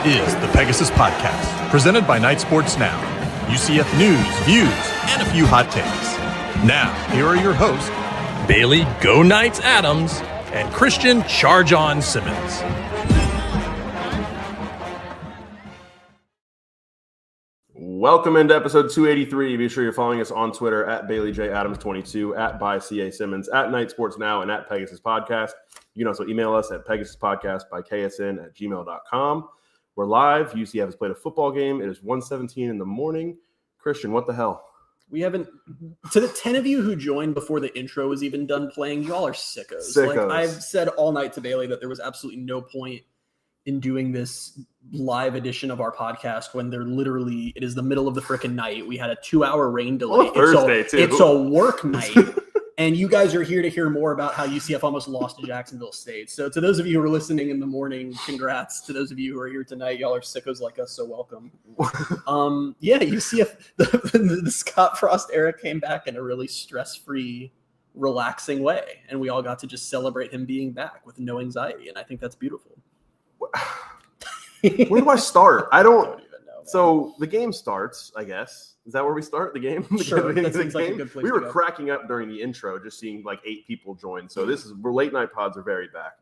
is the Pegasus Podcast, presented by Night Sports Now. UCF news, views, and a few hot takes. Now, here are your hosts, Bailey Go Knights Adams and Christian Charge On Simmons. Welcome into episode 283. Be sure you're following us on Twitter at BaileyJAdams22, at ByCASimmons, at Night Sports Now, and at Pegasus Podcast. You can also email us at PegasusPodcast@ksn@gmail.com. We're live. UCF has played a football game. It is 1:17 in the morning. Christian, what the hell? We haven't, to the 10 of you who joined before the intro was even done playing, y'all are sickos. Like, I've said all night to Bailey that there was absolutely no point in doing this live edition of our podcast when it is the middle of the frickin' night. We had a 2-hour rain delay. Well, Thursday, too. It's a work night. And you guys are here to hear more about how UCF almost lost to Jacksonville State. So to those of you who are listening in the morning, congrats. To those of you who are here tonight, y'all are sickos like us, so welcome. UCF, the Scott Frost era came back in a really stress-free, relaxing way. And we all got to just celebrate him being back with no anxiety. And I think that's beautiful. Where do I start? I don't even know. So the game starts, I guess. Is that where we start? The game? Sure, that seems like a good place we to were go. cracking up during the intro, just seeing like 8 people join. So we're late night pods are very back.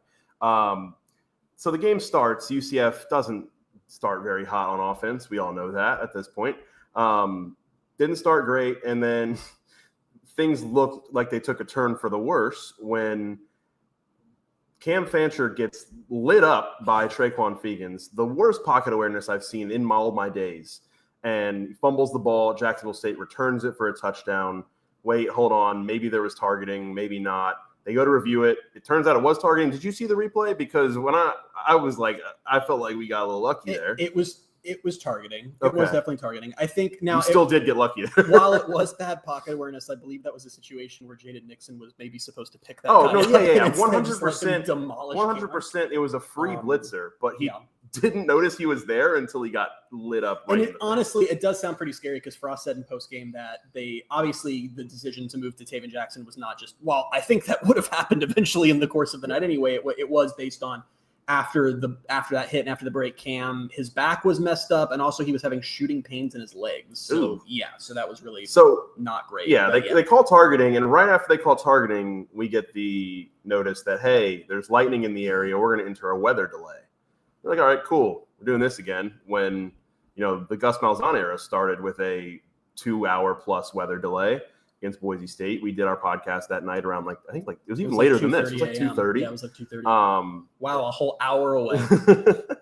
So the game starts. UCF doesn't start very hot on offense. We all know that at this point. Didn't start great, and then things looked like they took a turn for the worse when Cam Fancher gets lit up by Traquan Fegans, the worst pocket awareness I've seen in all my days, and he fumbles the ball. Jacksonville State returns it for a touchdown. Wait, hold on. Maybe there was targeting, maybe not. They go to review it. It turns out it was targeting. Did you see the replay? Because when I was like, I felt like we got a little lucky there. It was targeting. Okay. It was definitely targeting. I think now you still did get lucky there. While it was bad pocket awareness, I believe that was a situation where Jaden Nixon was maybe supposed to pick that. Oh, guy no, up yeah. and instead just 100%. let him demolish him. 100%. It was a free blitzer, but he Yeah. didn't notice he was there until he got lit up. Right And honestly, it does sound pretty scary because Frost said in postgame that the decision to move to Taven Jackson was not just, well, I think that would have happened eventually in the course of the night anyway. It was based on after that hit and after the break, Cam, his back was messed up, and also he was having shooting pains in his legs. So so that was really not great. Yeah, they call targeting, and right after they call targeting, we get the notice that, hey, there's lightning in the area. We're going to enter a weather delay. We're like, all right, cool. We're doing this again. When the Gus Malzahn era started with a 2-hour plus weather delay against Boise State. We did our podcast that night around it was even later than this. It was like 2:30. Yeah, it was like 2:30. Wow, a whole hour away.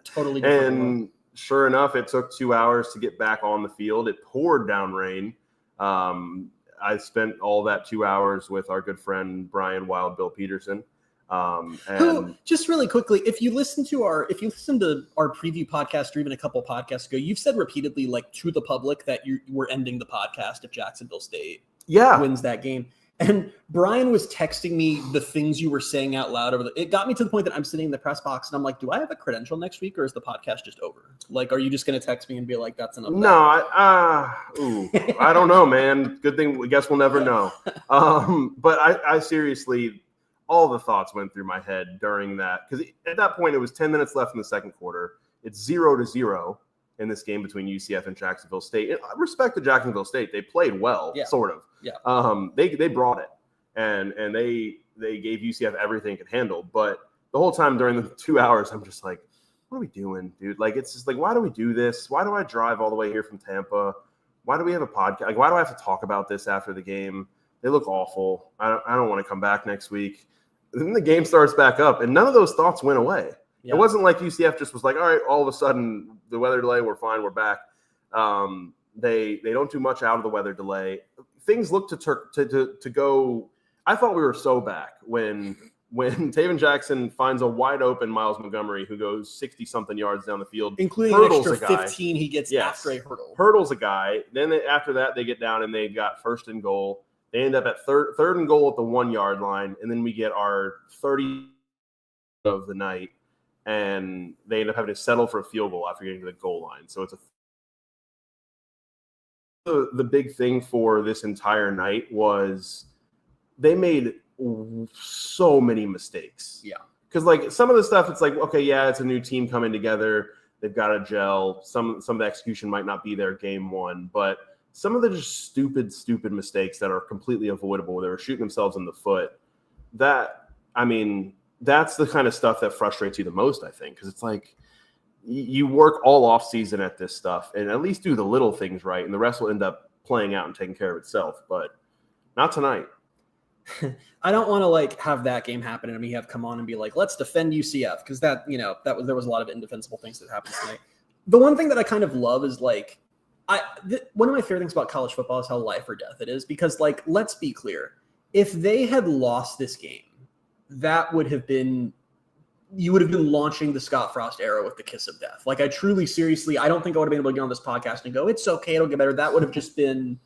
Totally different. And sure enough, it took 2 hours to get back on the field. It poured down rain. I spent all that 2 hours with our good friend Brian Wild Bill Peterson. Who, just really quickly, if you listen to our preview podcast or even a couple podcasts ago, you've said repeatedly, like, to the public that we're ending the podcast if Jacksonville State wins that game. And Brian was texting me the things you were saying out loud it got me to the point that I'm sitting in the press box and I'm like, do I have a credential next week or is the podcast just over? Like, are you just going to text me and be like, that's enough? No, I don't know, man. Good thing. I guess we'll never know. But I seriously, all the thoughts went through my head during that, because at that point it was 10 minutes left in the second quarter. It's 0-0 in this game between UCF and Jacksonville State. And I respect the Jacksonville State. They played well, sort of. Yeah. They brought it, and they gave UCF everything it could handle. But the whole time during the 2 hours, I'm just like, what are we doing, dude? Like, it's just like, why do we do this? Why do I drive all the way here from Tampa? Why do we have a podcast? Like, why do I have to talk about this after the game? They look awful. I don't want to come back next week. And then the game starts back up, and none of those thoughts went away. Yeah. It wasn't like UCF just was like, all right, all of a sudden the weather delay, we're fine, we're back. They don't do much out of the weather delay. Things look to go. I thought we were so back when Taven Jackson finds a wide open Miles Montgomery who goes 60-something yards down the field, including an extra 15 he gets after a hurdle. Hurdles a guy. Then after that, they get down and they've got first and goal. They end up at third and goal at the 1 yard line, and then we get our 30 of the night, and they end up having to settle for a field goal after getting to the goal line. So it's the big thing for this entire night was they made so many mistakes. Yeah. Because, like, some of the stuff, it's like, okay, yeah, it's a new team coming together. They've got to gel. Some of the execution might not be there game one, but some of the just stupid mistakes that are completely avoidable, where they were shooting themselves in the foot. That's the kind of stuff that frustrates you the most, I think, because it's like you work all off season at this stuff and at least do the little things right, and the rest will end up playing out and taking care of itself. But not tonight. I don't want to like have that game happen and me have come on and be like, let's defend UCF, because there was a lot of indefensible things that happened tonight. The one thing that I kind of love is like one of my favorite things about college football is how life or death it is, because like, let's be clear, if they had lost this game, that would have been, you would have been launching the Scott Frost era with the kiss of death. Like I truly, seriously, I don't think I would have been able to get on this podcast and go, it's okay, it'll get better. That would have just been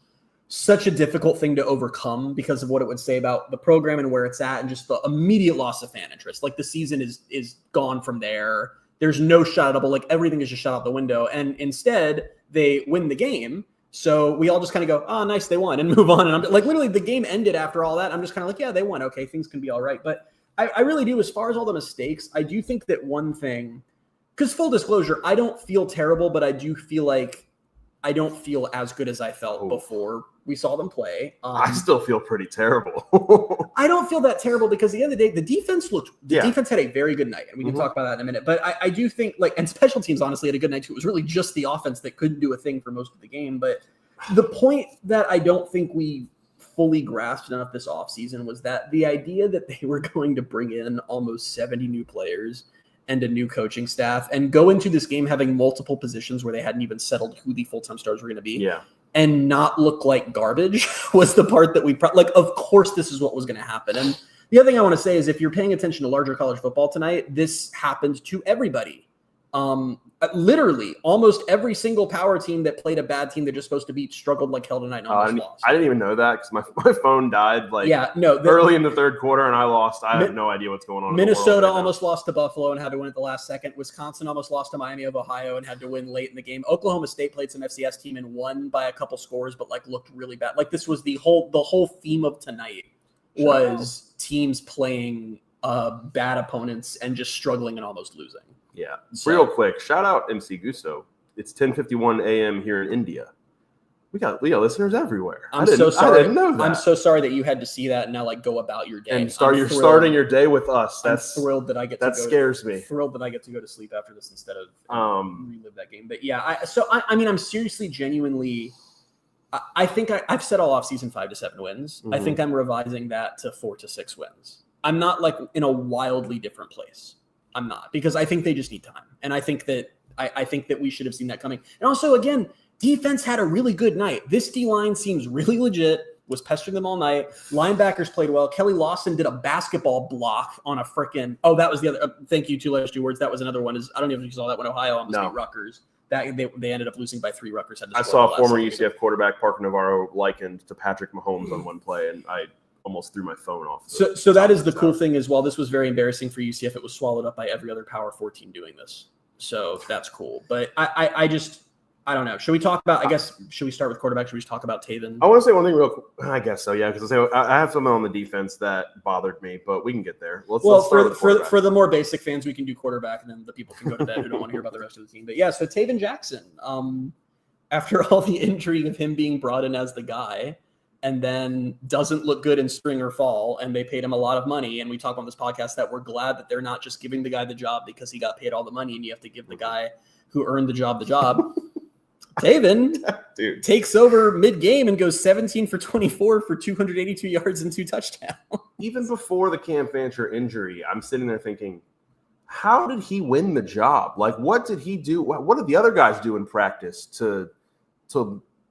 such a difficult thing to overcome because of what it would say about the program and where it's at, and just the immediate loss of fan interest. Like the season is gone from there. There's no shot at all. Like everything is just shot out the window. And instead they win the game. So we all just kind of go, oh, nice, they won, and move on. And I'm like, literally the game ended after all that. I'm just kind of like, yeah, they won. Okay, things can be all right. But I really do, as far as all the mistakes, I do think that one thing, because full disclosure, I don't feel terrible, but I do feel like I don't feel as good as I felt before we saw them play. I still feel pretty terrible. I don't feel that terrible because at the end of the day, the defense had a very good night, and we can talk about that in a minute. But I do think, like, and special teams honestly had a good night too. It was really just the offense that couldn't do a thing for most of the game. But the point that I don't think we fully grasped enough this offseason was that the idea that they were going to bring in almost 70 new players and a new coaching staff and go into this game having multiple positions where they hadn't even settled who the full-time stars were going to be. Yeah. And not look like garbage was the part that of course this is what was going to happen. And the other thing I want to say is, if you're paying attention to larger college football tonight, this happened to everybody. Literally almost every single power team that played a bad team they're just supposed to beat struggled like hell tonight and almost lost. I didn't even know that because my phone died early in the third quarter and I lost. I have no idea what's going on. Minnesota almost lost to Buffalo and had to win at the last second. Wisconsin almost lost to Miami of Ohio and had to win late in the game. Oklahoma State played some FCS team and won by a couple scores, but like looked really bad. Like this was the whole theme of tonight was teams playing bad opponents and just struggling and almost losing. Yeah. Real quick, shout out MC Gusto. It's 10:51 a.m. here in India. We got listeners everywhere. I'm so sorry. I didn't know that. I'm so sorry that you had to see that and now like go about your day. And starting your day with us. That's I'm thrilled that I get to scares me. Thrilled that I get to go to sleep after this instead of relive that game. But yeah, I'm seriously, genuinely, I think I've said all off season 5 to 7 wins. Mm-hmm. I think I'm revising that to 4 to 6 wins. I'm not like in a wildly different place. I'm not, because I think they just need time. And I think that I think that we should have seen that coming. And also, again, defense had a really good night. This D-line seems really legit, was pestering them all night. Linebackers played well. Kelly Lawson did a basketball block on a freaking – that was the other thank you, two letters, two words. That was another one. I don't know if you saw that when Ohio almost beat Rutgers. That they ended up losing by 3. Rutgers had to I saw former UCF quarterback Parker Navarro likened to Patrick Mahomes on one play, and I almost threw my phone off. So that is the cool thing is, while this was very embarrassing for UCF, it was swallowed up by every other Power 4 team doing this. So that's cool. But I don't know. Should we talk about, should we start with quarterback? Should we just talk about Taven? I want to say one thing real quick. I guess so, yeah, because I have something on the defense that bothered me, but we can get there. Let's start for the more basic fans, we can do quarterback, and then the people can go to bed who don't want to hear about the rest of the team. But yeah, so Taven Jackson, after all the intrigue of him being brought in as the guy, and then doesn't look good in spring or fall, and they paid him a lot of money. And we talk on this podcast that we're glad that they're not just giving the guy the job because he got paid all the money, and you have to give the guy who earned the job. Taven takes over mid-game and goes 17 for 24 for 282 yards and 2 touchdowns. Even before the Cam Fancher injury, I'm sitting there thinking, how did he win the job? Like, what did he do? What did the other guys do in practice to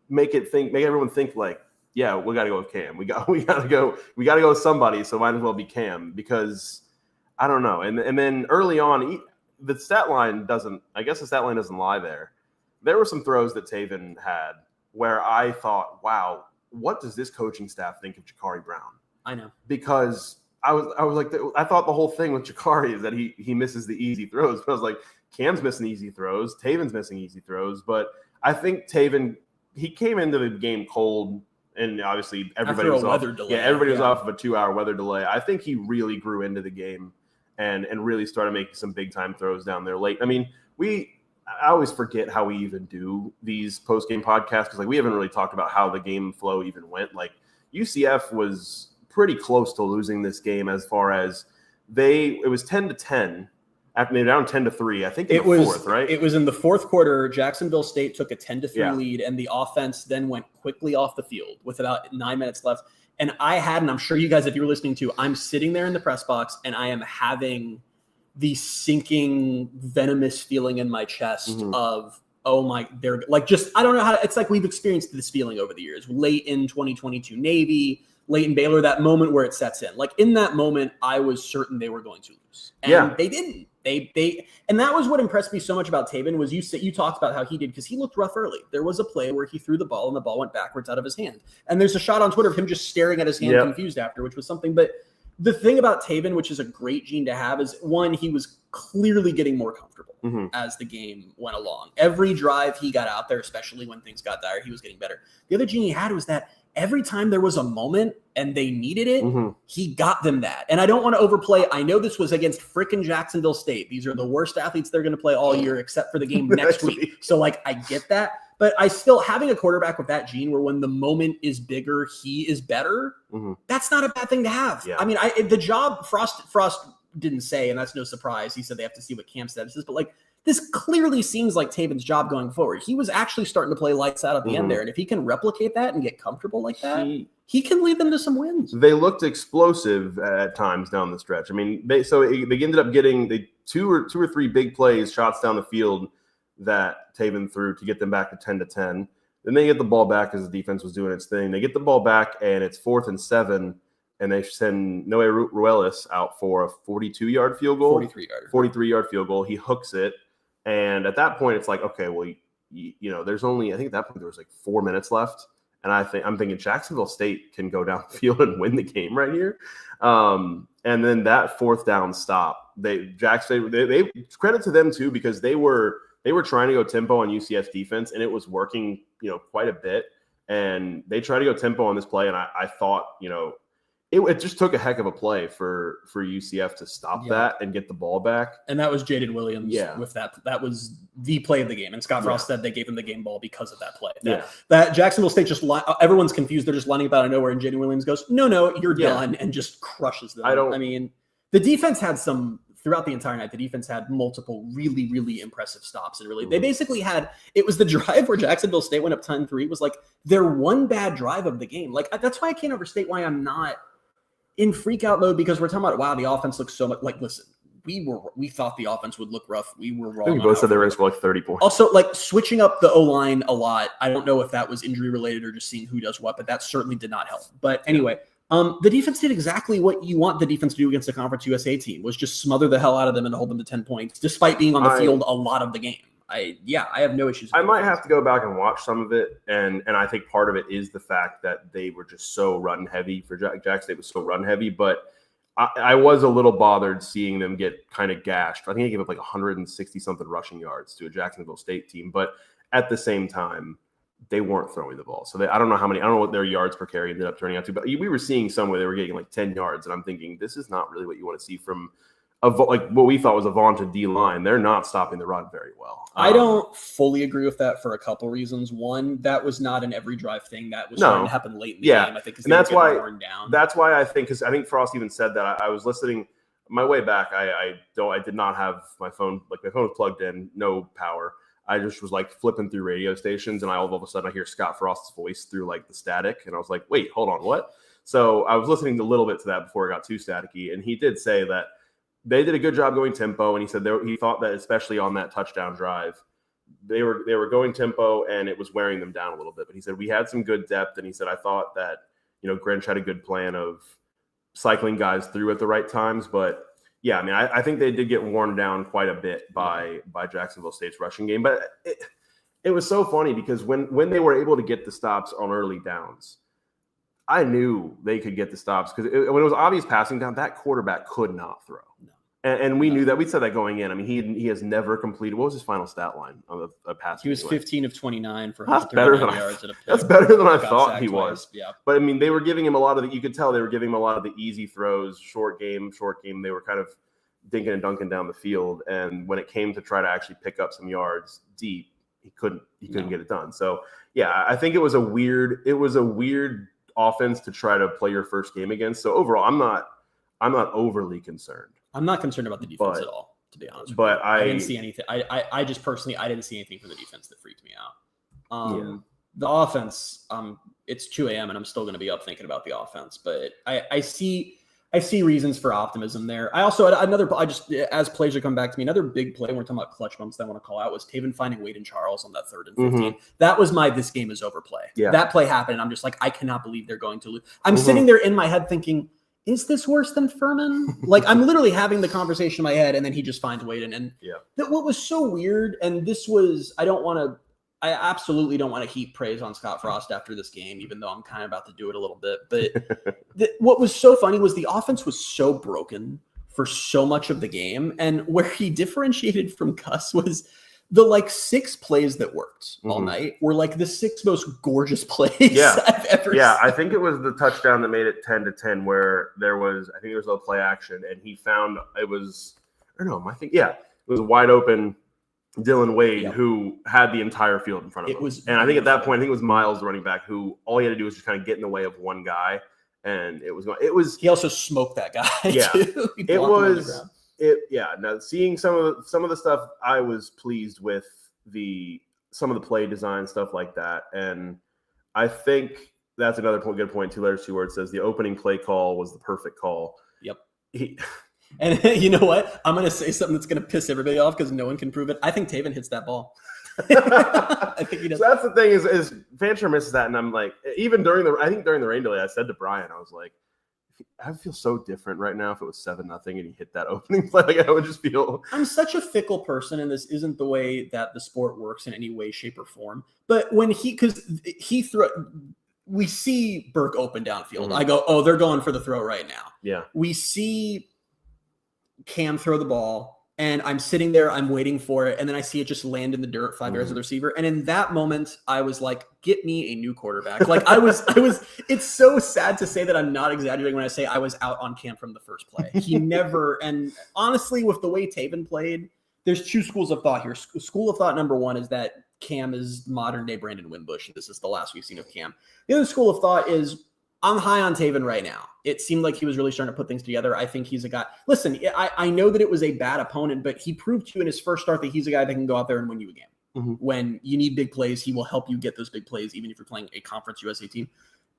make everyone think like, yeah, we got to go with Cam. We got to go with somebody. So might as well be Cam, because I don't know. And then early on, the stat line doesn't lie there. There were some throws that Taven had where I thought, wow, what does this coaching staff think of Jakari Brown? I know, because I was like, I thought the whole thing with Jakari is that he misses the easy throws. But I was like, Cam's missing easy throws, Taven's missing easy throws. But I think Taven, he came into the game cold. And obviously everybody was off. Everybody was off of a 2-hour weather delay. I think he really grew into the game and really started making some big time throws down there late. I mean, I always forget how we even do these post-game podcasts because like we haven't really talked about how the game flow even went. Like UCF was pretty close to losing this game as far as it was 10-10 after they were down 10-3. I think it was fourth, right? It was in the fourth quarter. Jacksonville State took a 10-3 lead, and the offense then went quickly off the field with about 9 minutes left. And I'm sure you guys, if you were listening to, I'm sitting there in the press box and I am having the sinking venomous feeling in my chest of, oh my, they're like, just, I don't know how it's like we've experienced this feeling over the years, late in 2022 Navy, late in Baylor, that moment where it sets in. Like in that moment, I was certain they were going to lose. And they didn't. And that was what impressed me so much about Taven was you talked about how he did because he looked rough early. There was a play where he threw the ball and the ball went backwards out of his hand. And there's a shot on Twitter of him just staring at his hand confused after, which was something. But the thing about Taven, which is a great gene to have, is one, he was clearly getting more comfortable as the game went along. Every drive he got out there, especially when things got dire, he was getting better. The other gene he had was that every time there was a moment and they needed it, he got them that. And I don't want to overplay. I know this was against frickin' Jacksonville State. These are the worst athletes they're going to play all year except for the game next week. So, like, I get that. But I still, having a quarterback with that gene where when the moment is bigger, he is better, that's not a bad thing to have. Yeah. I mean, the job, Frost didn't say, and that's no surprise. He said they have to see what camp status is. But, like, this clearly seems like Taven's job going forward. He was actually starting to play lights out at the end there. And if he can replicate that and get comfortable like that, he can lead them to some wins. They looked explosive at times down the stretch. I mean, they ended up getting two or three big plays, shots down the field that Taven threw to get them back to 10-10. Then they get the ball back as the defense was doing its thing. They get the ball back, and it's 4th and 7, and they send Noe Ruelas out for a 42-yard field goal. 43-yard field goal. He hooks it. And at that point, it's like, okay, well, there's only, I think at that point there was like 4 minutes left. And I'm thinking Jacksonville State can go down the field and win the game right here. And then that 4th down stop, they credit to them too, because they were trying to go tempo on UCF's defense, and it was working, quite a bit. And they tried to go tempo on this play, and I thought, it just took a heck of a play for UCF to stop that and get the ball back. And that was Jaden Williams with that. That was the play of the game. And Scott Frost said they gave him the game ball because of that play. That Jacksonville State everyone's confused. They're just lining up out of nowhere, and Jaden Williams goes, no, you're done, and just crushes them. I mean, the defense had throughout the entire night, the defense had multiple really, really impressive stops. And they basically it was the drive where Jacksonville State went up 10-3. It was like their one bad drive of the game. Like, that's why I can't overstate why I'm not in freak out mode, because we're talking about, wow, the offense looks so much like, listen, we thought the offense would look rough. We were wrong. We both said they were going to score like 30 points. Also, like, switching up the O-line a lot. I don't know if that was injury related or just seeing who does what, but that certainly did not help. But anyway, the defense did exactly what you want the defense to do against a Conference USA team, was just smother the hell out of them and hold them to 10 points, despite being on the field a lot of the game. I have no issues. I might have to go back and watch some of it, and I think part of it is the fact that they were just so run heavy. For Jack State was so run heavy, but I was a little bothered seeing them get kind of gashed. I think they gave up like 160 something rushing yards to a Jacksonville State team, but at the same time, they weren't throwing the ball. So I don't know what their yards per carry ended up turning out to, but we were seeing some where they were getting like 10 yards, and I'm thinking this is not really what you want to see from like what we thought was a vaunted D line. They're not stopping the run very well. I don't fully agree with that for a couple reasons. One, that was not an every drive thing. That was starting to happen late in the game. I think, and that's why I think, because I think Frost even said that. I was listening my way back. I did not have my phone. Like, my phone was plugged in, no power. I just was like flipping through radio stations, and all of a sudden I hear Scott Frost's voice through like the static, and I was like, wait, hold on, what? So I was listening a little bit to that before it got too staticky, and he did say that they did a good job going tempo, and he said he thought that especially on that touchdown drive, they were going tempo, and it was wearing them down a little bit. But he said we had some good depth, and he said I thought that Grinch had a good plan of cycling guys through at the right times. But yeah, I mean, I think they did get worn down quite a bit by Jacksonville State's rushing game. But it was so funny because when they were able to get the stops on early downs, I knew they could get the stops because when it was obvious passing down, that quarterback could not throw. No. And we knew that. We said that going in. I mean, he has never completed. What was his final stat line on a pass? He was 15 of 29 for 139 yards at a pick. That's better than I thought he was. Yeah. But I mean, they were giving him a lot of you could tell they were giving him a lot of the easy throws, short game. They were kind of dinking and dunking down the field. And when it came to try to actually pick up some yards deep, he couldn't get it done. So yeah, I think it was a weird offense to try to play your first game against. So overall, I'm not overly concerned. I'm not concerned about the defense at all, to be honest. But I didn't see anything. I just personally, I didn't see anything from the defense that freaked me out. The offense, it's 2 a.m. and I'm still going to be up thinking about the offense, but I see reasons for optimism there. I also as plays are coming back to me, another big play when we're talking about clutch bumps that I want to call out was Taven finding Wade and Charles on that 3rd and 15. Mm-hmm. That was my this game is over play. Yeah. That play happened, and I'm just like, I cannot believe they're going to lose. I'm sitting there in my head thinking, is this worse than Furman? Like, I'm literally having the conversation in my head, and then he just finds Wade. And what was so weird, and this was, I absolutely don't want to heap praise on Scott Frost after this game, even though I'm kind of about to do it a little bit. But what was so funny was the offense was so broken for so much of the game. And where he differentiated from Gus was the 6 plays that worked all night were the 6 most gorgeous plays I've ever seen. I think it was the touchdown that made it 10-10 where there was a play action and he found it was wide open Dylan Wade, who had the entire field in front of him. And I think at that point, it was Miles, the running back, who all he had to do was just kind of get in the way of one guy. And he also smoked that guy. Yeah. Too. Now seeing some of the stuff, I was pleased with some of the play design, stuff like that. And I think that's another good point, 2 letters, 2 words, says the opening play call was the perfect call. Yep. And you know what? I'm going to say something that's going to piss everybody off because no one can prove it. I think Taven hits that ball. I think he does. So that's the thing is Fancher misses that. And I'm like, even during the rain delay, I said to Brian, I was like, I feel so different right now if it was 7-0 and he hit that opening play. I would just feel. I'm such a fickle person, and this isn't the way that the sport works in any way, shape, or form. But when we see Burke open downfield. I go, oh, they're going for the throw right now. Yeah. We see Cam throw the ball, and I'm sitting there, I'm waiting for it, and then I see it just land in the dirt 5 yards of the receiver. And in that moment, I was like, get me a new quarterback. I was it's so sad to say that I'm not exaggerating when I say I was out on Cam from the first play. He never, and honestly, with the way Taven played, there's 2 schools of thought here. School of thought number 1 is that Cam is modern day Brandon Wimbush. This is the last we've seen of Cam. The other school of thought is I'm high on Taven right now. It seemed like he was really starting to put things together. I think he's a guy. Listen, I know that it was a bad opponent, but he proved to you in his first start that he's a guy that can go out there and win you a game. When you need big plays, he will help you get those big plays, even if you're playing a Conference USA team.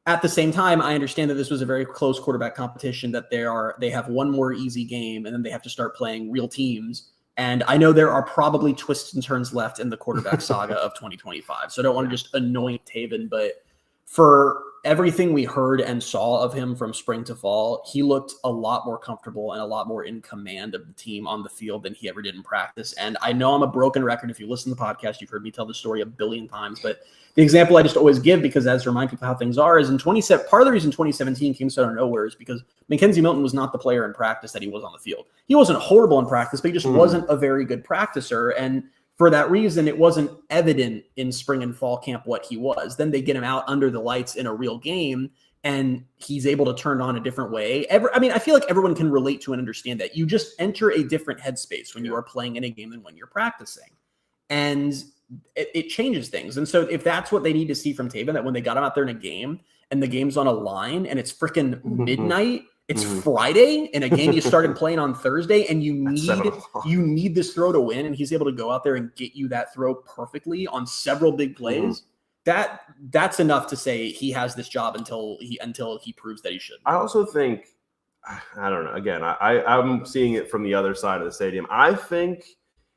At the same time, I understand that this was a very close quarterback competition, that they have one more easy game, and then they have to start playing real teams. And I know there are probably twists and turns left in the quarterback saga of 2025. So I don't want to just anoint Taven, but for everything we heard and saw of him from spring to fall, he looked a lot more comfortable and a lot more in command of the team on the field than he ever did in practice. And I know I'm a broken record. If you listen to the podcast, you've heard me tell the story a billion times, but the example I just always give, because as to remind people how things are, is part of the reason 2017 came so out of nowhere is because Mackenzie Milton was not the player in practice that he was on the field. He wasn't horrible in practice, but he just wasn't a very good practicer. And for that reason, it wasn't evident in spring and fall camp what he was. Then they get him out under the lights in a real game, and he's able to turn on a different way. I feel like everyone can relate to and understand that. You just enter a different headspace when you are playing in a game than when you're practicing. And it changes things. And so if that's what they need to see from Taven, that when they got him out there in a game and the game's on a line and it's freaking midnight, it's Friday in a game you started playing on Thursday, and you need this throw to win, and he's able to go out there and get you that throw perfectly on several big plays. That's enough to say he has this job until he proves that he should. I also think, I don't know. Again, I'm seeing it from the other side of the stadium. I think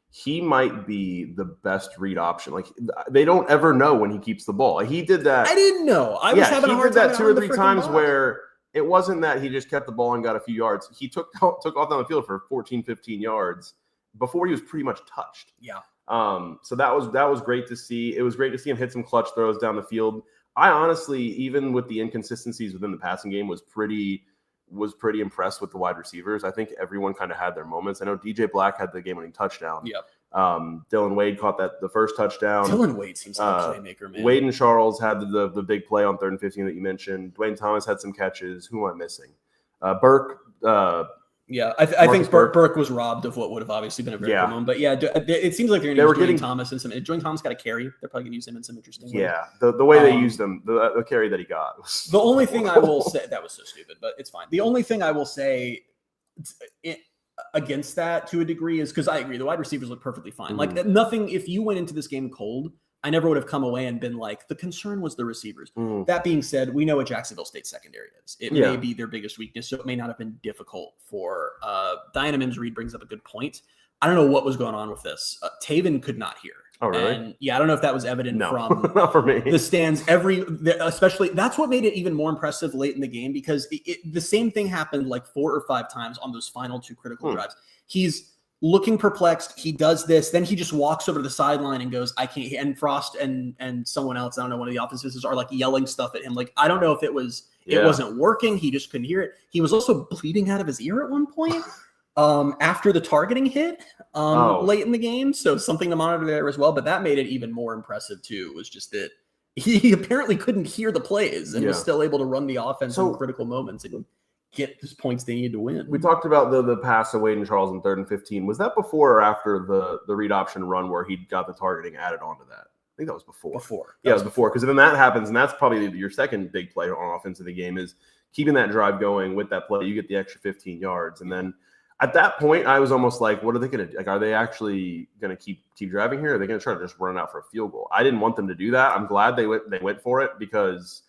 he might be the best read option. Like, they don't ever know when he keeps the ball. Like, he did that. I didn't know. I was having a hard time. He did that 2 or 3 times where it wasn't that he just kept the ball and got a few yards. He took off down the field for 14, 15 yards before he was pretty much touched. Yeah. So that was great to see. It was great to see him hit some clutch throws down the field. I honestly, even with the inconsistencies within the passing game, was pretty impressed with the wide receivers. I think everyone kind of had their moments. I know DJ Black had the game-winning touchdown. Yep. Dylan Wade caught the first touchdown. Dylan Wade seems like a playmaker, man. Wade and Charles had the big play on 3rd and 15 that you mentioned. Dwayne Thomas had some catches. Who am I missing? Burke Yeah, I think Burke was robbed of what would have obviously been a very good moment. But yeah, it seems like they're going to use Julian Thomas and some. Julian Thomas got a carry. They're probably going to use him in some interesting ways. Yeah, the way they used him, the carry that he got. Was the only thing I will say, that was so stupid, but it's fine. The only thing I will say against that to a degree is because I agree, the wide receivers look perfectly fine. Mm-hmm. Like nothing, if you went into this game cold, I never would have come away and been like, the concern was the receivers. Mm. That being said, we know what Jacksonville State secondary is. It may be their biggest weakness, so it may not have been difficult for Diana Mims-Reed brings up a good point. I don't know what was going on with this. Taven could not hear. Oh, really? And I don't know if that was evident from not for me. The stands. Especially, that's what made it even more impressive late in the game, because the same thing happened like 4 or 5 times on those final 2 critical drives. He's looking perplexed. He does this. Then he just walks over to the sideline and goes, I can't. And Frost and someone else, I don't know, one of the offensives are like yelling stuff at him. Like, I don't know if it wasn't working. He just couldn't hear it. He was also bleeding out of his ear at one point after the targeting hit late in the game. So something to monitor there as well. But that made it even more impressive too, was just that he apparently couldn't hear the plays and was still able to run the offense in critical moments and get the points they need to win. We talked about the pass to Wade and Charles in 3rd and 15. Was that before or after the read option run where he got the targeting added onto that? I think that was before. Yeah, it was before. Because then that happens, and that's probably your second big play on offense of the game is keeping that drive going with that play. You get the extra 15 yards. And then at that point, I was almost like, what are they going to do? Like, are they actually going to keep driving here? Or are they going to try to just run it out for a field goal? I didn't want them to do that. I'm glad they went for it, because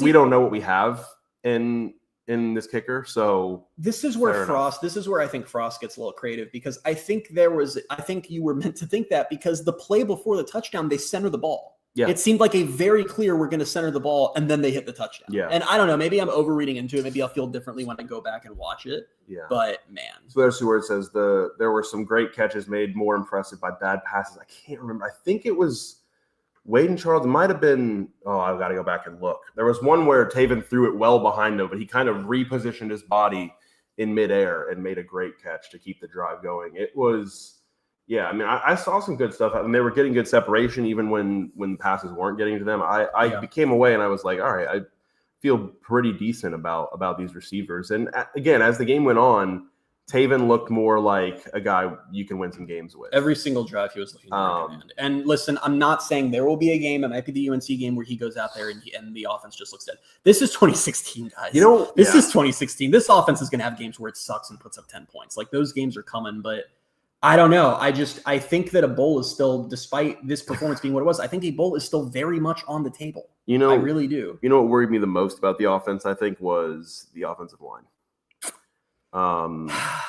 we don't know what we have in this kicker. So this is where I think Frost gets a little creative, because I think you were meant to think that, because the play before the touchdown, they center the ball. Yeah. It seemed like a very clear, we're going to center the ball, and then they hit the touchdown. Yeah. And I don't know, maybe I'm overreading into it. Maybe I'll feel differently when I go back and watch it. Yeah. But man. So there's where it says there were some great catches made more impressive by bad passes. I can't remember. I think it was Wade and Charles. It might have been, I've got to go back and look. There was one where Taven threw it well behind him, but he kind of repositioned his body in midair and made a great catch to keep the drive going. It was, I mean, I saw some good stuff, and they were getting good separation even when passes weren't getting to them. I came away and I was like, all right, I feel pretty decent about these receivers. And again, as the game went on, Taven looked more like a guy you can win some games with. Every single drive he was looking for command. And listen, I'm not saying there will be a game. It might be the UNC game where he goes out there and the offense just looks dead. This is 2016, guys. This is 2016. This offense is going to have games where it sucks and puts up 10 points. Like, those games are coming, but I don't know. I think that a bowl is still, despite this performance being what it was, I think a bowl is still very much on the table. I really do. You know what worried me the most about the offense, I think, was the offensive line.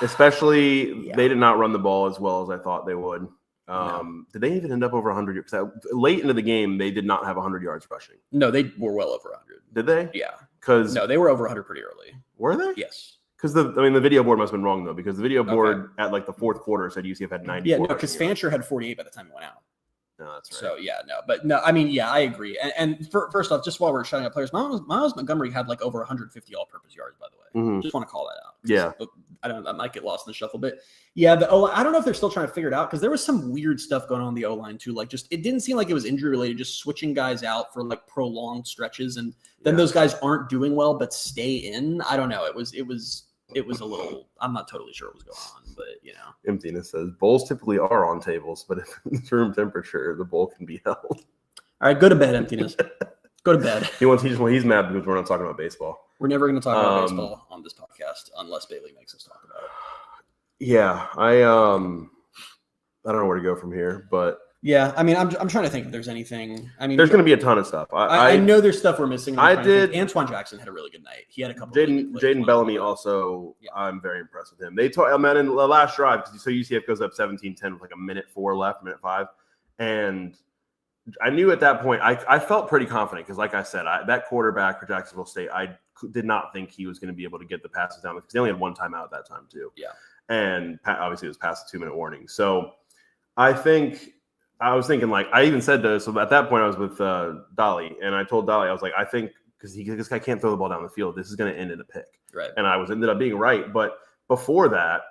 Especially they did not run the ball as well as I thought they would. Did they even end up over 100 yards? Because late into the game, they did not have 100 yards rushing. No, they were well over 100. Did they? Yeah. They were over 100 pretty early. Were they? Yes. Because the video board must have been wrong, though, because the video board at like the 4th quarter said UCF had 90. Yeah, no, because Fancher had 48 by the time he went out. No, that's right. So, I mean, I agree. And first off, just while we're shouting out players, Miles Montgomery had like over 150 all-purpose yards, by the way. Mm-hmm. Just want to call that out. Yeah. I might get lost in the shuffle, but yeah, the O-line, I don't know if they're still trying to figure it out, because there was some weird stuff going on in the O-line too. Like, just, it didn't seem like it was injury related, just switching guys out for like prolonged stretches, and then those guys aren't doing well but stay in. I don't know. It was a little, I'm not totally sure what was going on, but Emptiness says bowls typically are on tables, but if it's room temperature, the bowl can be held. All right, go to bed, Emptiness. Go to bed. He's mad because we're not talking about baseball. We're never going to talk about baseball on this podcast unless Bailey makes us talk about it. Yeah, I don't know where to go from here, but yeah, I mean, I'm trying to think if there's anything. I mean, there's going to be a ton of stuff. I know there's stuff we're missing. Antoine Jackson had a really good night. He had a couple. Jaden Bellamy also. Yeah. I'm very impressed with him. They told man in the last drive, so UCF goes up 17-10 with like a minute 4 left, minute 5, and I knew at that point I felt pretty confident because, like I said, that quarterback for Jacksonville State, I did not think he was going to be able to get the passes down because they only had one timeout at that time too. Yeah, and obviously it was past the 2-minute warning. So I was thinking, like, I even said this. So at that point, I was with Dolly, and I told Dolly, I was like, I think because this guy can't throw the ball down the field, this is going to end in a pick. Right. And I ended up being right. But before that,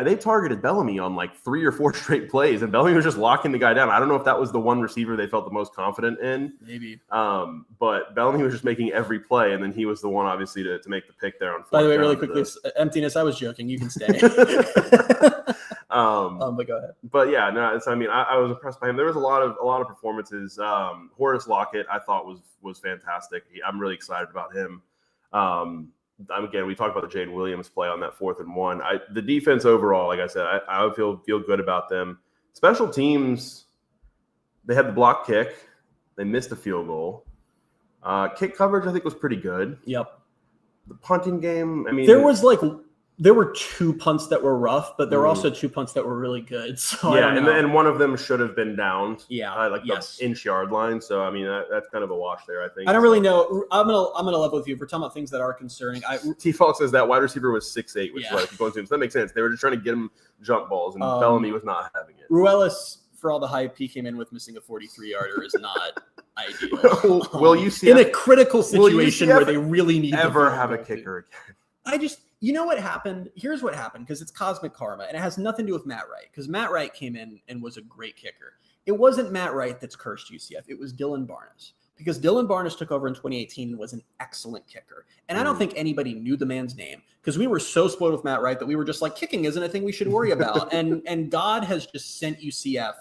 they targeted Bellamy on like 3 or 4 straight plays, and Bellamy was just locking the guy down. I don't know if that was the one receiver they felt the most confident in. Maybe. But Bellamy was just making every play, and then he was the one, obviously, to make the pick there on 4th. By the way, really quickly, Emptiness, I was joking. You can stay. But go ahead. But yeah, no, I was impressed by him. There was a lot of performances. Horace Lockett, I thought was fantastic. I'm really excited about him. Again, we talked about the Jane Williams play on that 4th and 1. The defense overall, like I said, I would feel good about them. Special teams, they had the block kick. They missed a field goal. Kick coverage, I think, was pretty good. Yep. The punting game, there were 2 punts that were rough, but there were also 2 punts that were really good. So yeah, and one of them should have been downed. Yeah, the inch-yard line. So that's kind of a wash there, I think. I don't really know. I'm gonna level with you. If we're talking about things that are concerning, T-Falk says that wide receiver was 6'8", which is what he's going to. So that makes sense. They were just trying to get him jump balls, and Bellamy was not having it. Ruelas, for all the hype he came in with missing a 43-yarder, is not ideal. Will you see in a critical situation where they really need ever have a kicker again? You know what happened? Here's what happened, because it's cosmic karma, and it has nothing to do with Matt Wright, because Matt Wright came in and was a great kicker. It wasn't Matt Wright that's cursed UCF. It was Dylan Barnes, because Dylan Barnes took over in 2018 and was an excellent kicker. And I don't think anybody knew the man's name, because we were so spoiled with Matt Wright that we were just like, kicking isn't a thing we should worry about. and God has just sent UCF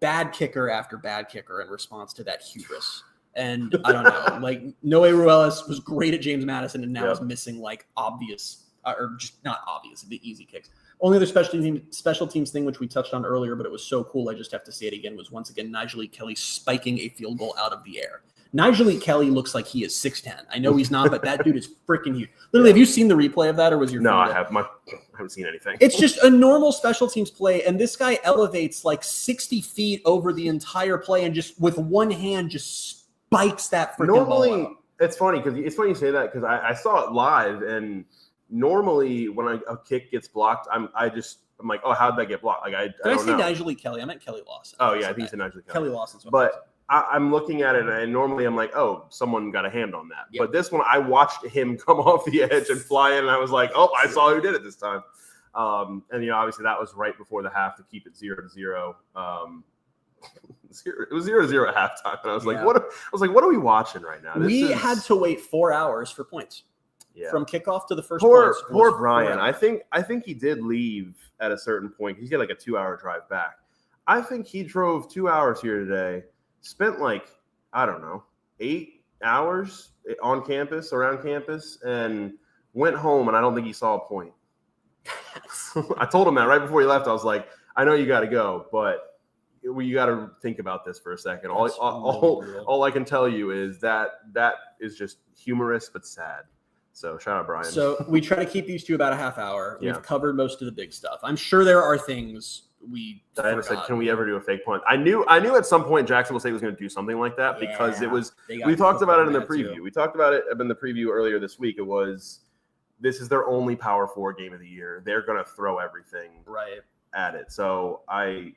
bad kicker after bad kicker in response to that hubris. And I don't know, like Noe Ruelas was great at James Madison and now is missing like obvious or just not obvious, the easy kicks. Only other special teams thing, which we touched on earlier, but it was so cool, I just have to say it again, was once again Nigel Kelly spiking a field goal out of the air. Nigel Kelly looks like he is 6'10". I know he's not, but that dude is freaking huge. Literally, have you seen the replay of that, or was your? No, I haven't seen anything. It's just a normal special teams play, and this guy elevates like 60 feet over the entire play, and just with one hand just spikes that freaking ball out. It's funny you say that, because I saw it live, and normally when a kick gets blocked, I'm like, oh, how'd that get blocked? Like Did I say Nigel Kelly? I meant Kelly Lawson. Oh yeah, I think you said Nigel Kelly. Kelly Lawson. But I'm looking at it, and normally I'm like, oh, someone got a hand on that. Yep. But this one, I watched him come off the edge and fly in, and I was like, oh, I saw who did it this time. And obviously that was right before the half to keep it 0-0. It was 0-0 at halftime, and I was like, what are we watching right now? We had to wait 4 hours for points. Yeah. From kickoff to the first poor Brian. I think he did leave at a certain point. He's got like a 2-hour drive back. I think he drove 2 hours here today, spent like, I don't know, 8 hours on campus, around campus, and went home, and I don't think he saw a point. I told him that right before he left. I was like, I know you got to go, but you got to think about this for a second. All I can tell you is that is just humorous but sad. So shout out Brian. So we try to keep these to about a half hour. We've covered most of the big stuff. I'm sure there are things Diana said, can we ever do a fake punt? I knew at some point Jacksonville State was going to do something like that, because it was. We talked about it in the preview. Too. We talked about it in the preview earlier this week. It was, this is their only Power 4 game of the year. They're going to throw everything at it. So I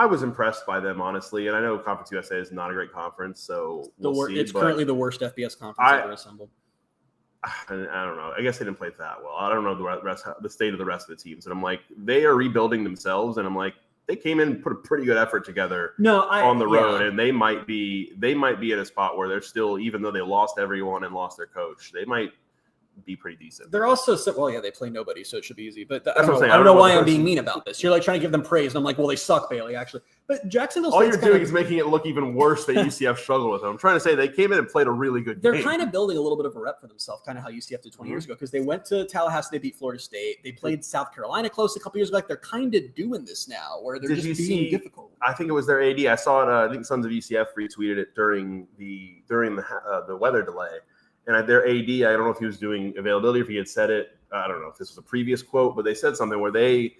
was impressed by them, honestly. And I know Conference USA is not a great conference, so it's currently the worst FBS conference ever assembled. I don't know. I guess they didn't play that well. I don't know the state of the rest of the teams. And I'm like, they are rebuilding themselves. And I'm like, they came in and put a pretty good effort together on the road. And they might be in a spot where they're still, even though they lost everyone and lost their coach, they might be pretty decent. They're also they play nobody, so it should be easy. But I don't know why I'm being mean about this. You're like trying to give them praise, and I'm like, well, they suck, Bailey, actually. But Jacksonville State's all you're doing is making it look even worse that UCF struggled with them. I'm trying to say they came in and played a really good game. They're kind of building a little bit of a rep for themselves, kind of how UCF did 20 years ago, because they went to Tallahassee, they beat Florida State, they played South Carolina close a couple years ago. Like, they're kind of doing this now, where they're just being difficult. I think it was their AD. I saw it. I think Sons of UCF retweeted it during the weather delay. And their AD, I don't know if he was doing availability, if he had said it. I don't know if this was a previous quote, but they said something where they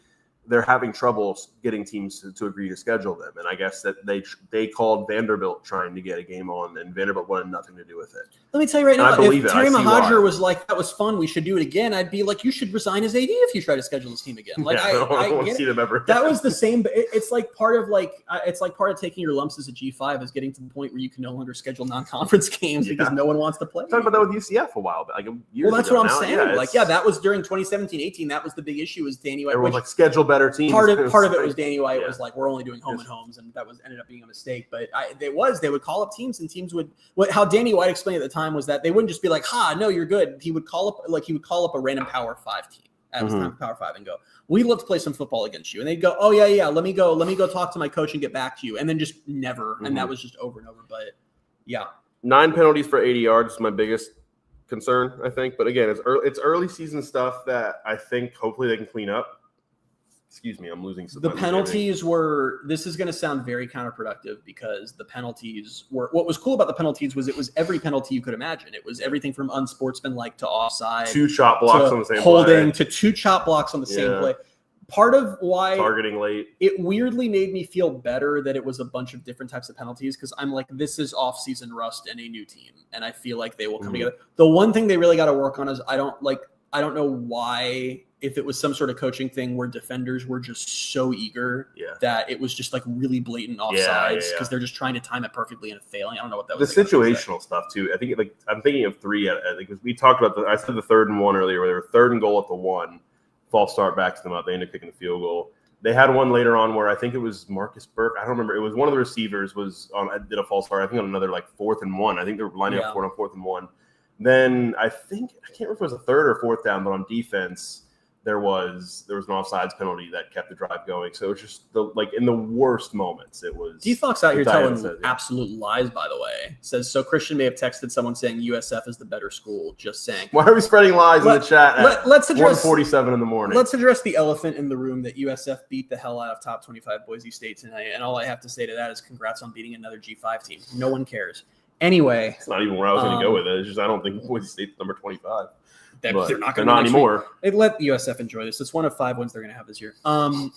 they're having trouble getting teams to agree to schedule them. And I guess that they called Vanderbilt trying to get a game on, and Vanderbilt wanted nothing to do with it. Let me tell you right And now, I believe if it. I Terry see Mahajer why. was like, that was fun, we should do it again, I'd be like, you should resign as AD if you try to schedule this team again. Like, I don't want to see them ever. That was the same. It's like part of taking your lumps as a G5 is getting to the point where you can no longer schedule non-conference games because no one wants to play. Talking about that with UCF a while back, years that's ago what I'm now. saying. That was during 2017-18. That was the big issue. Was Danny White? Everyone's like schedule better teams. Part of it was Danny White was like, we're only doing home and homes, and that ended up being a mistake. But they would call up teams, and teams would. How Danny White explained at the time was that they wouldn't just be like, no, you're good. He would call up a random Power 5 team at his time, Power 5, and go, we'd love to play some football against you. And they'd go, oh yeah, let me go talk to my coach and get back to you. And then just never. And that was just over and over. But yeah. 9 penalties for 80 yards is my biggest concern, I think. But again, it's early season stuff that I think hopefully they can clean up. Excuse me, I'm losing some. The penalties were, this is going to sound very counterproductive because the penalties were, what was cool about the penalties was it was every penalty you could imagine. It was everything from unsportsmanlike to offside. 2 chop blocks on the same holding play. to 2 chop blocks on the same play. Part of why targeting late, it weirdly made me feel better that it was a bunch of different types of penalties because I'm like, this is off-season rust and a new team, and I feel like they will come together. The one thing they really got to work on is I don't know why, if it was some sort of coaching thing where defenders were just so eager that it was just like really blatant offsides because they're just trying to time it perfectly and failing. I don't know what that was. The situational stuff too. I think I'm thinking of 3. I think we talked about I said the 3rd and 1 earlier, where they were 3rd and goal at the 1, false start backs them up. They ended up kicking the field goal. They had one later on where I think it was Marcus Burke. I don't remember. It was one of the receivers did a false start. I think on another 4th and 1. I think they were lining up for it on 4th and 1. Then I can't remember if it was a 3rd or 4th down, but on defense there was an offsides penalty that kept the drive going. So it was just in the worst moments. It was D-Fox out here telling absolute lies, by the way. Says, so Christian may have texted someone saying USF is the better school. Just saying. Why are we spreading lies in the chat at let's address 1:47 in the morning? Let's address the elephant in the room that USF beat the hell out of top 25 Boise State tonight. And all I have to say to that is congrats on beating another G5 team. No one cares. Anyway. It's not even where I was going to go with it. It's just I don't think Boise State's number 25. They're not anymore. They let USF enjoy this. It's one of 5 wins they're going to have this year. I'm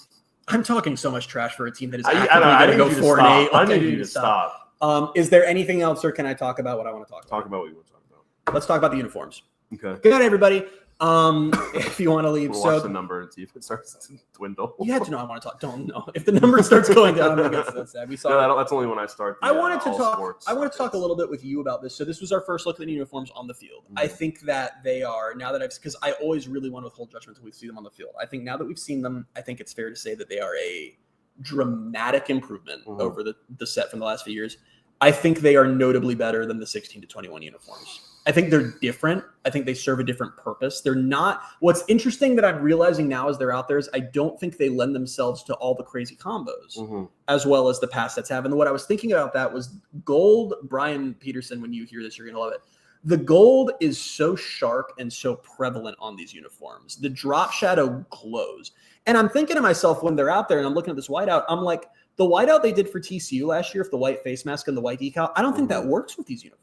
talking so much trash for a team that is actively going to go 4-8. I need you to stop. Is there anything else, or can I talk about what I want to talk about? Talk about what you want to talk about. Let's talk about the uniforms. Okay. Good night, everybody. If you want to leave, we'll watch the number and see if it starts to dwindle. You have to know I want to talk. Don't know if the number starts going down. That's sad. We saw. That's only when I start. I wanted to talk a little bit with you about this. So this was our first look at the uniforms on the field. I think that they are, now that because I always really want to withhold judgment until we see them on the field. I think now that we've seen them, I think it's fair to say that they are a dramatic improvement over the set from the last few years. I think they are notably better than the 16 to 21 uniforms. I think they're different. I think they serve a different purpose. They're not. What's interesting that I'm realizing now as they're out there is I don't think they lend themselves to all the crazy combos as well as the past sets have. And what I was thinking about that was gold. Brian Peterson, when you hear this, you're going to love it. The gold is so sharp and so prevalent on these uniforms. The drop shadow glows. And I'm thinking to myself when they're out there and I'm looking at this whiteout, I'm like, the whiteout they did for TCU last year, with the white face mask and the white decal, I don't think that works with these uniforms.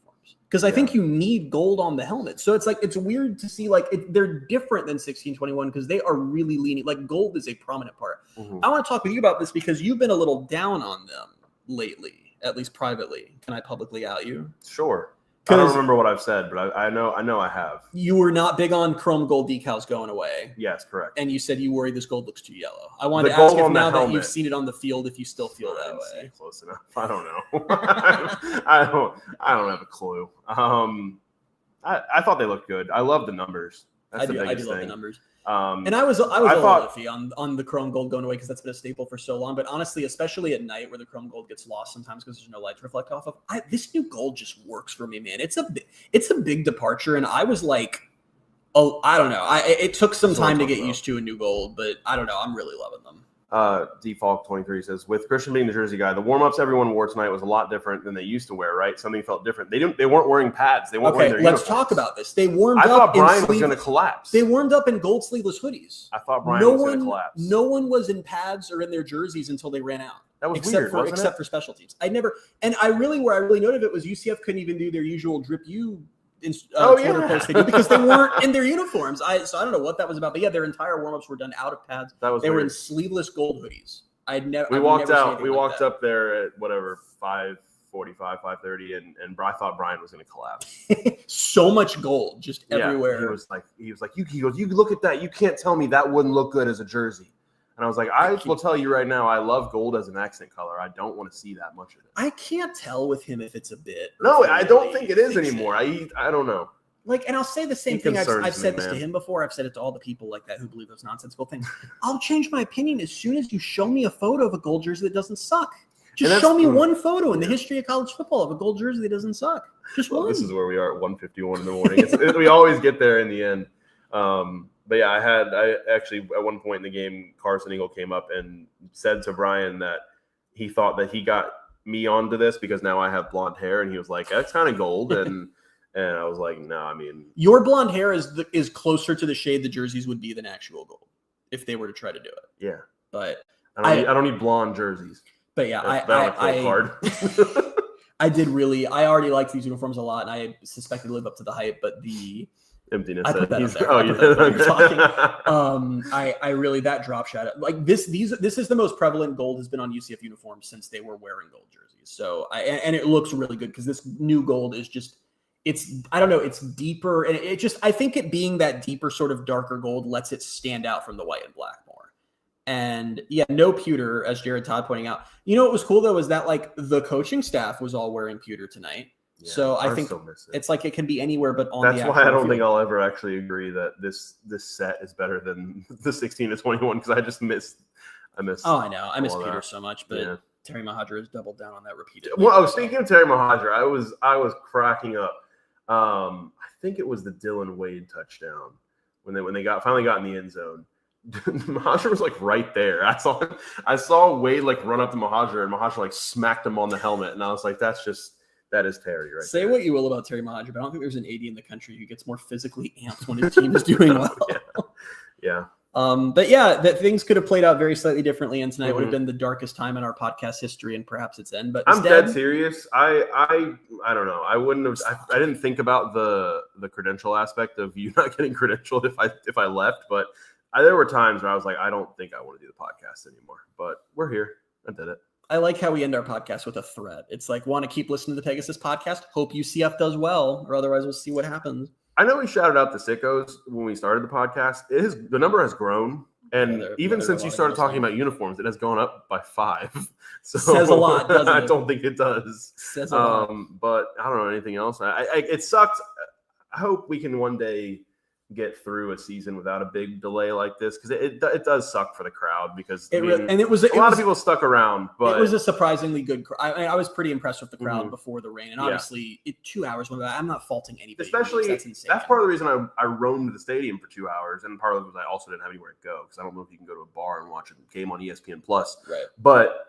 Because I think you need gold on the helmet. So it's it's weird to see they're different than 1621 because they are really leaning. Gold is a prominent part. I want to talk with you about this because you've been a little down on them lately, at least privately. Can I publicly out you? Sure. I don't remember what I've said, but I know I have. You were not big on chrome gold decals going away. Yes, correct. And you said you worry this gold looks too yellow. I wanted to ask if now that you've seen it on the field, if you still feel that way. Close enough. I don't know. I don't have a clue. I thought they looked good. I love the numbers. That's the biggest thing. Love the numbers. And I was a little iffy on the chrome gold going away because that's been a staple for so long. But honestly, especially at night where the chrome gold gets lost sometimes because there's no light to reflect off of, this new gold just works for me, man. It's a big departure, and I was like, I don't know. It took some time to get used to a new gold, but I don't know. I'm really loving them. Default 23 says, with Christian being the Jersey guy, the warm-ups everyone wore tonight was a lot different than they used to wear, right? Something felt different. They weren't wearing pads. They weren't wearing their uniforms. Let's talk about this. They warmed up. I thought Brian was going to collapse. They warmed up in gold sleeveless hoodies. I thought Brian was going to collapse. No one was in pads or in their jerseys until they ran out. That was weird, except for special teams. Where I really noted it was UCF couldn't even do their usual drip U Twitter posts they did because they weren't in their uniforms. So I don't know what that was about, but yeah, their entire warm-ups were done out of pads. They were in sleeveless gold hoodies. We walked up there at whatever 5:45, 5:30, and I thought Brian was going to collapse. So much gold just everywhere. He was like, you look at that. You can't tell me that wouldn't look good as a jersey. And I was like, I will tell you right now, I love gold as an accent color. I don't want to see that much of it. I can't tell with him if it's a bit. No, I don't think it is anymore. I don't know. Like, and I'll say the same thing. I've said this to him before. I've said it to all the people like that who believe those nonsensical things. I'll change my opinion as soon as you show me a photo of a gold jersey that doesn't suck. Just show me one photo in the history of college football of a gold jersey that doesn't suck. Just one. This is where we are at 1:51 in the morning. We always get there in the end. But yeah, I actually at one point in the game, Carson Eagle came up and said to Brian that he thought that he got me onto this because now I have blonde hair, and he was like, "That's kind of gold," and I was like, "No, I mean, your blonde hair is closer to the shade the jerseys would be than actual gold if they were to try to do it." Yeah, but I don't need blonde jerseys. But yeah, I already liked these uniforms a lot, and I suspected to live up to the hype, but the emptiness. I put that up there. Oh, you did. I really, that drop shot, like this is the most prevalent gold has been on UCF uniforms since they were wearing gold jerseys. So and it looks really good because this new gold is just, I don't know, it's deeper, and I think it being that deeper sort of darker gold lets it stand out from the white and black more. And yeah, no pewter, as Jared Todd pointing out. You know what was cool though was that like the coaching staff was all wearing pewter tonight. Yeah, so I think it's like it can be anywhere but on. That's why I don't think I'll ever actually agree that this set is better than the 16 to 21 because I miss. Oh, I know. I miss Peter so much, but yeah. Terry Mohajir has doubled down on that repeatedly. Well, speaking of Terry Mohajir, I was cracking up. I think it was the Dylan Wade touchdown when they finally got in the end zone. Mohajir was like right there. I saw Wade like run up to Mohajir, and Mohajir like smacked him on the helmet, and I was like, that is Terry right Say there. What you will about Terry Mohajir, but I don't think there's an AD in the country who gets more physically amped when his team is doing well. Yeah. But yeah, that things could have played out very slightly differently, and tonight would have been the darkest time in our podcast history and perhaps its end. But I'm dead serious. I don't know. I wouldn't have. I didn't think about the credential aspect of you not getting credentialed if I left, but there were times where I was like, I don't think I want to do the podcast anymore. But we're here. I did it. I like how we end our podcast with a threat. It's like, want to keep listening to the Pegasus podcast? Hope UCF does well, or otherwise we'll see what happens. I know we shouted out the sickos when we started the podcast. The number has grown. And even since you started talking about uniforms, it has gone up by 5. So says a lot, doesn't it? I don't think it does. Says a lot. But I don't know anything else. It sucked. I hope we can one day get through a season without a big delay like this because it does suck for the crowd because a lot of people stuck around, but it was a surprisingly good I was pretty impressed with the crowd before the rain, and obviously 2 hours went by. I'm not faulting anybody, especially that's insane. That's part of the reason I roamed the stadium for 2 hours, and part of it was I also didn't have anywhere to go because I don't know if you can go to a bar and watch a game on ESPN Plus, right? But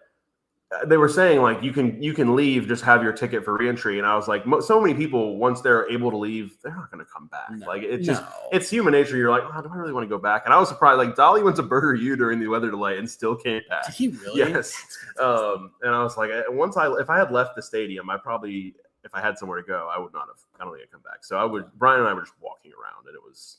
they were saying like you can leave, just have your ticket for reentry, and I was like, so many people once they're able to leave, they're not going to come back. It's human nature. You're like, do I really want to go back? And I was surprised. Like Dolly went to Burger U during the weather delay and still came back. Did he really? Yes. And I was like, if I had left the stadium, if I had somewhere to go, I would not have. I don't think I'd come back. So Brian and I were just walking around, and it was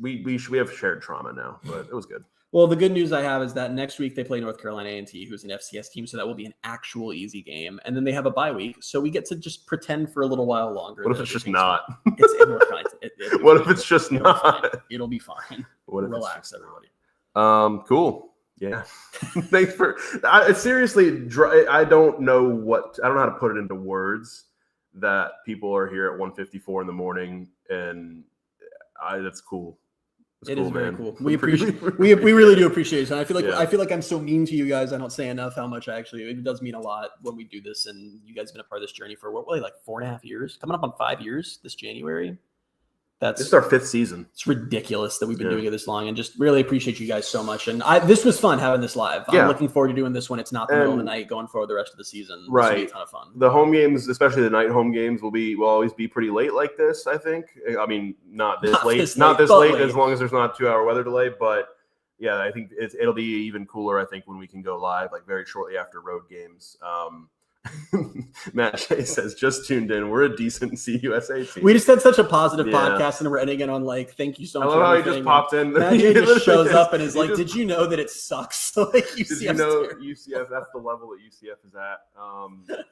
we have shared trauma now, but it was good. Well, the good news I have is that next week they play North Carolina A&T, who's an FCS team, so that will be an actual easy game. And then they have a bye week, so we get to just pretend for a little while longer. What if it's just not? What if it's just not? It'll be fine. Relax, everybody. Cool. Yeah. Thanks for. Seriously, I don't know how to put it into words that people are here at 1:54 in the morning, and that's cool. It is very cool. We appreciate. we really do appreciate it. And I feel like I'm so mean to you guys. I don't say enough how much it does mean a lot when we do this. And you guys have been a part of this journey for like 4.5 years, coming up on 5 years this January. This is our 5th season. It's ridiculous that we've been doing it this long, and just really appreciate you guys so much. And this was fun having this live. I'm looking forward to doing this when it's not the middle of the night going forward the rest of the season. Right. This will be a ton of fun. The home games, especially the night home games, will always be pretty late like this, I think. I mean, not this late, as long as there's not a 2-hour weather delay. But yeah, I think it'll be even cooler, I think, when we can go live like very shortly after road games. Matt Shea says, just tuned in. We're a decent CUSA team. We just had such a positive podcast, and we're ending it on like, thank you so much. I love how he just popped in. Matt Shea just shows up and is like, did you know that it sucks? Like, did you know UCF? That's the level that UCF is at.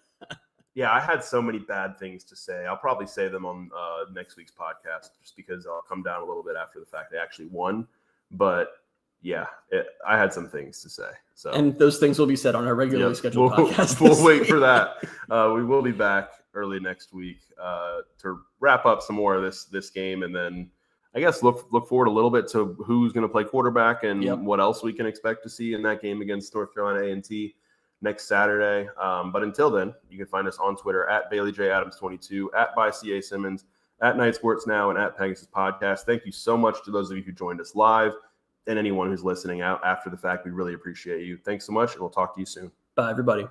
Yeah, I had so many bad things to say. I'll probably say them on next week's podcast just because I'll come down a little bit after the fact they actually won. But yeah, I had some things to say. So, and those things will be said on our regularly scheduled podcast. We'll wait for that. We will be back early next week to wrap up some more of this game, and then I guess look forward a little bit to who's going to play quarterback and what else we can expect to see in that game against North Carolina A&T next Saturday. But until then, you can find us on Twitter at BaileyJAdams22, at @ByCASimmons, at Night Sports Now, and at Pegasus Podcast. Thank you so much to those of you who joined us live and anyone who's listening out after the fact. We really appreciate you. Thanks so much, and we'll talk to you soon. Bye, everybody.